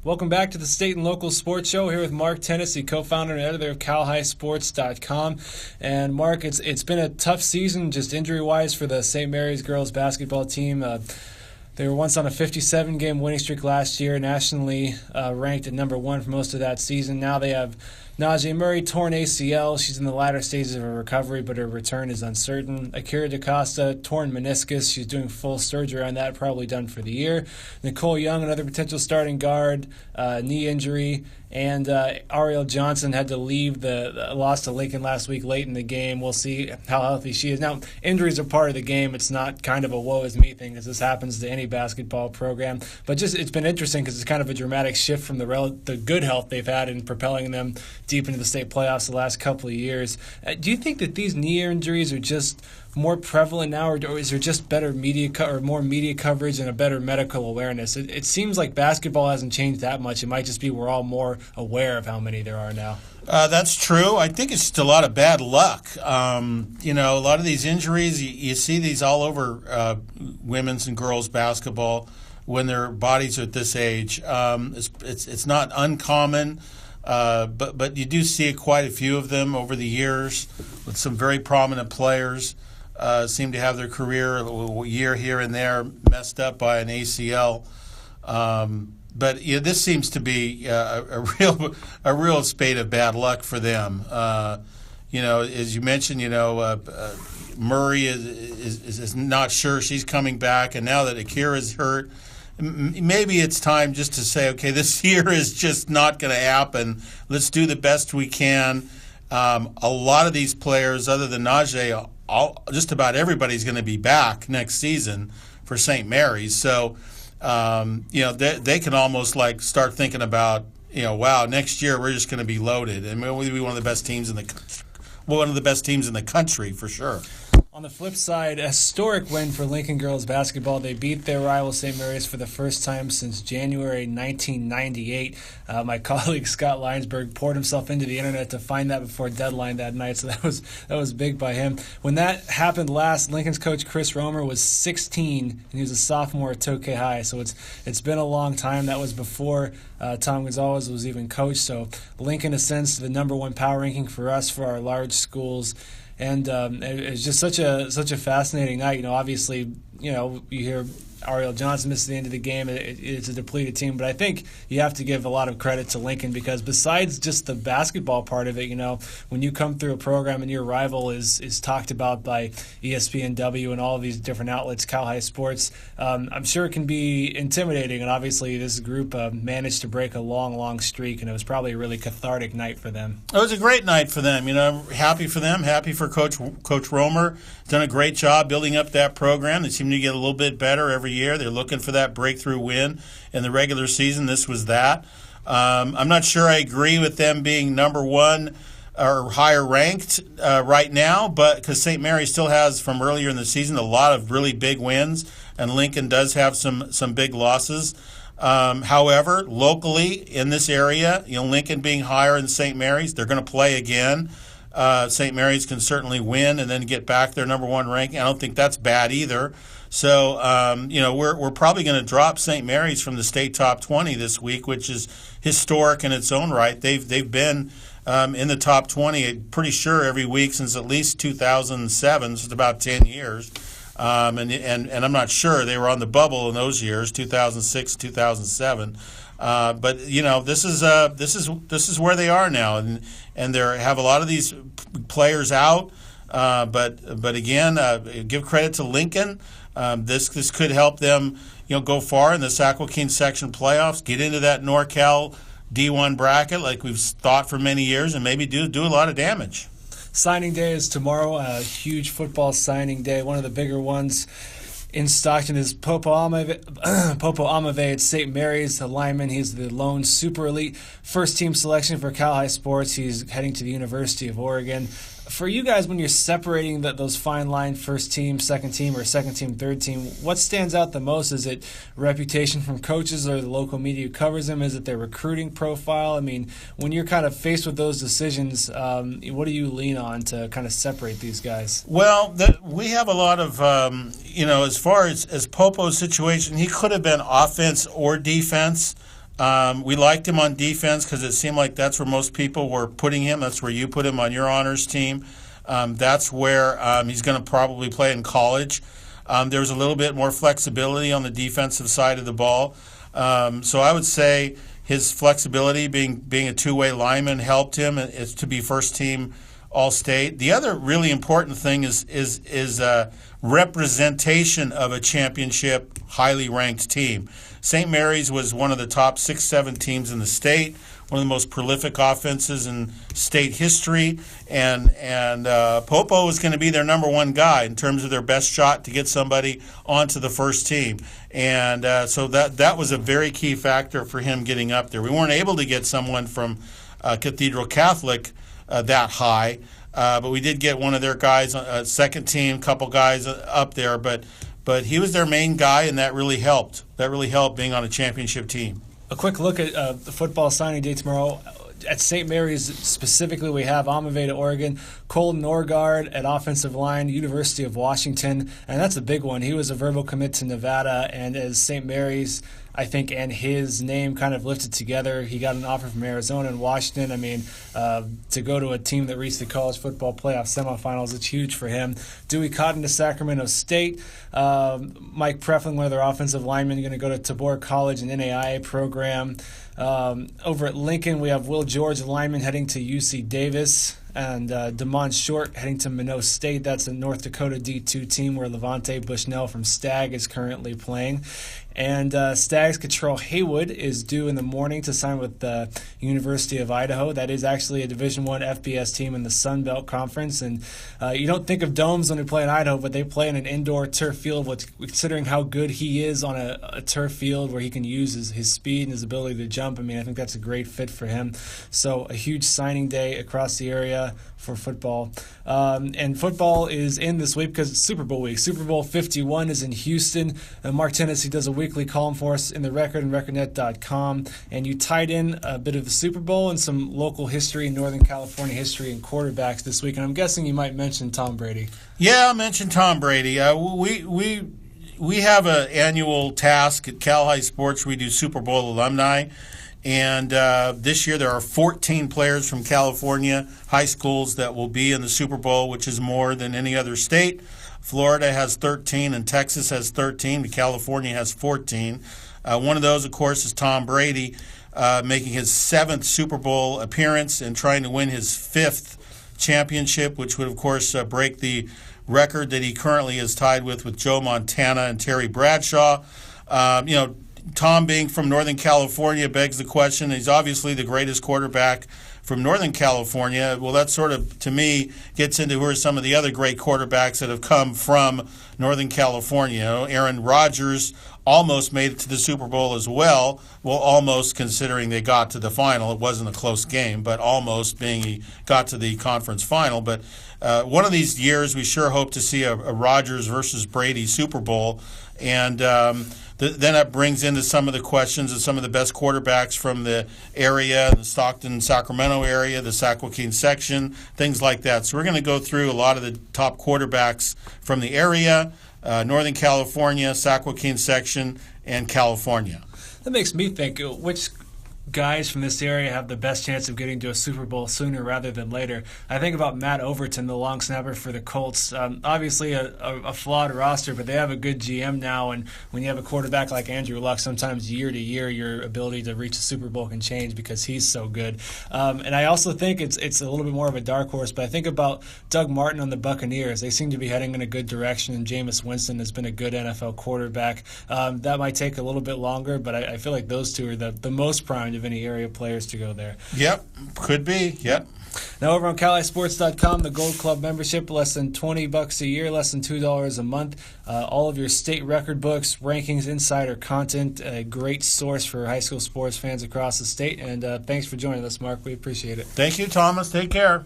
Welcome back to the State and Local Sports Show here with Mark Tennessee, co-founder and editor of CalHighSports.com. And Mark, it's been a tough season just injury-wise for the St. Mary's girls basketball team. They were once on a 57-game winning streak last year, nationally ranked at number 1 for most of that season. Now they have Najee Murray, torn ACL. She's in the latter stages of her recovery, but her return is uncertain. Akira DaCosta, torn meniscus. She's doing full surgery on that, probably done for the year. Nicole Young, another potential starting guard, knee injury. And Ariel Johnson had to leave the loss to Lincoln last week late in the game. We'll see how healthy she is. Now, injuries are part of the game. It's not kind of a woe is me thing, as this happens to any basketball program. But just it's been interesting because it's kind of a dramatic shift from the good health they've had in propelling them deep into the state playoffs the last couple of years. Do you think that these knee injuries are just more prevalent now, or is there just better media more media coverage and a better medical awareness? It seems like basketball hasn't changed that much. It might just be we're all more aware of how many there are now. That's true. I think it's just a lot of bad luck. A lot of these injuries, you see these all over women's and girls basketball when their bodies are at this age. It's not uncommon. But you do see quite a few of them over the years with some very prominent players seem to have their career a year here and there messed up by an ACL. But this seems to be a real spate of bad luck for them. As you mentioned, Murray is not sure she's coming back, and now that Akira's hurt, maybe it's time just to say, okay, this year is just not going to happen. Let's do the best we can. A lot of these players, other than Najee, just about everybody's going to be back next season for St. Mary's. So, they can almost like start thinking about, wow, next year we're just going to be loaded, and we'll be one of the best teams in the country for sure. On the flip side, a historic win for Lincoln girls basketball. They beat their rival St. Mary's for the first time since January 1998. My colleague Scott Linesberg poured himself into the internet to find that before deadline that night, so that was big by him. When that happened last, Lincoln's coach Chris Romer was 16, and he was a sophomore at Tokay High. So it's been a long time. That was before Tom Gonzalez was even coach. So Lincoln ascends to the number 1 power ranking for us for our large schools. And it's just such a fascinating night. Obviously, you hear Ariel Johnson missed the end of the game. It's a depleted team, but I think you have to give a lot of credit to Lincoln because besides just the basketball part of it, when you come through a program and your rival is talked about by ESPNW and all of these different outlets, Cal High Sports, I'm sure it can be intimidating. And obviously, this group managed to break a long streak, and it was probably a really cathartic night for them. It was a great night for them. I'm happy for them, happy for Coach Romer. Done a great job building up that program. They seem to get a little bit better every year. They're looking for that breakthrough win in the regular season. This was that. I'm not sure I agree with them being number 1 or higher ranked right now, but because St. Mary still has from earlier in the season a lot of really big wins, and Lincoln does have some big losses. However, locally in this area, Lincoln being higher than St. Mary's, they're going to play again. St. Mary's can certainly win and then get back their number 1 ranking. I don't think that's bad either. So, we're probably going to drop St. Mary's from the state top 20 this week, which is historic in its own right. They've been in the top 20, pretty sure, every week since at least 2007, so it's about 10 years. And I'm not sure they were on the bubble in those years, 2006, 2007. But this is where they are now, and they have a lot of these players out. But again, give credit to Lincoln. This could help them, go far in the Sac-Joaquin section playoffs, get into that NorCal D1 bracket like we've thought for many years, and maybe do a lot of damage. Signing day is tomorrow, a huge football signing day. One of the bigger ones in Stockton is Popo Amave at St. Mary's, a lineman. He's the lone super elite first-team selection for Cal High Sports. He's heading to the University of Oregon. For you guys, when you're separating those fine line first team, second team, or second team, third team, what stands out the most? Is it reputation from coaches or the local media who covers them? Is it their recruiting profile? I mean, when you're kind of faced with those decisions, what do you lean on to kind of separate these guys? Well, we have a lot of, as far as Popo's situation, he could have been offense or defense. We liked him on defense because it seemed like that's where most people were putting him. That's where you put him on your honors team. That's where he's going to probably play in college. There was a little bit more flexibility on the defensive side of the ball. So I would say his flexibility, being a two-way lineman, helped him to be first team All-State. The other really important thing is representation of a championship, highly ranked team. St. Mary's was one of the top 6-7 teams in the state, one of the most prolific offenses in state history, and Popo was going to be their number one guy in terms of their best shot to get somebody onto the first team. And so that was a very key factor for him getting up there. We weren't able to get someone from Cathedral Catholic that high, but we did get one of their guys, second team, couple guys up there, but he was their main guy, and that really helped. That really helped being on a championship team. A quick look at the football signing day tomorrow. At St. Mary's specifically, we have Amaveda, Oregon, Cole Norgard at offensive line, University of Washington, and that's a big one. He was a verbal commit to Nevada, and as St. Mary's, I think, and his name kind of lifted together, he got an offer from Arizona and Washington. I mean, to go to a team that reached the college football playoff semifinals, it's huge for him. Dewey Cotton to Sacramento State. Mike Preflin, one of their offensive linemen, going to go to Tabor College, an NAIA program. Over at Lincoln, we have Will George, a lineman, heading to UC Davis. And Damon Short heading to Minot State. That's a North Dakota D2 team where Levante Bushnell from Stagg is currently playing. And Stagg's Catrell Haywood is due in the morning to sign with the University of Idaho. That is actually a Division I FBS team in the Sun Belt Conference. And you don't think of domes when they play in Idaho, but they play in an indoor turf field. Considering how good he is on a turf field where he can use his speed and his ability to jump, I mean, I think that's a great fit for him. So a huge signing day across the area for football. And football is in this week because it's Super Bowl week. Super Bowl 51 is in Houston. Mark Tennessee does a weekly column for us in the Record and RecordNet.com. And you tied in a bit of the Super Bowl and some local history, Northern California history, and quarterbacks this week. And I'm guessing you might mention Tom Brady. Yeah, I'll mention Tom Brady. We have an annual task at Cal High Sports. We do Super Bowl alumni. And this year there are 14 players from California high schools that will be in the Super Bowl, which is more than any other state. Florida has 13 and Texas has 13, but California has 14. One of those, of course, is Tom Brady, making his 7th Super Bowl appearance and trying to win his 5th championship, which would, of course, break the record that he currently is tied with Joe Montana and Terry Bradshaw. Tom being from Northern California begs the question. He's obviously the greatest quarterback from Northern California. Well, that sort of, to me, gets into who are some of the other great quarterbacks that have come from Northern California. Aaron Rodgers almost made it to the Super Bowl as well. Well, almost, considering they got to the final. It wasn't a close game, but almost, being he got to the conference final. But one of these years, we sure hope to see a Rodgers versus Brady Super Bowl. And then that brings into some of the questions of some of the best quarterbacks from the area, the Stockton, Sacramento area, the Sac Joaquin section, things like that. So we're going to go through a lot of the top quarterbacks from the area, Northern California, Sac Joaquin section, and California. That makes me think, which guys from this area have the best chance of getting to a Super Bowl sooner rather than later? I think about Matt Overton, the long snapper for the Colts. Obviously a flawed roster, but they have a good GM now, and when you have a quarterback like Andrew Luck, sometimes year to year your ability to reach a Super Bowl can change because he's so good. And I also think it's a little bit more of a dark horse, but I think about Doug Martin on the Buccaneers. They seem to be heading in a good direction, and Jameis Winston has been a good NFL quarterback. That might take a little bit longer, but I feel like those two are the most primed of any area players to go there. Yep, could be. Yep. Now over on CalHighSports.com, the Gold Club membership, less than $20 a year, less than $2 a month. All of your state record books, rankings, insider content, a great source for high school sports fans across the state. And thanks for joining us, Mark. We appreciate it. Thank you, Thomas. Take care.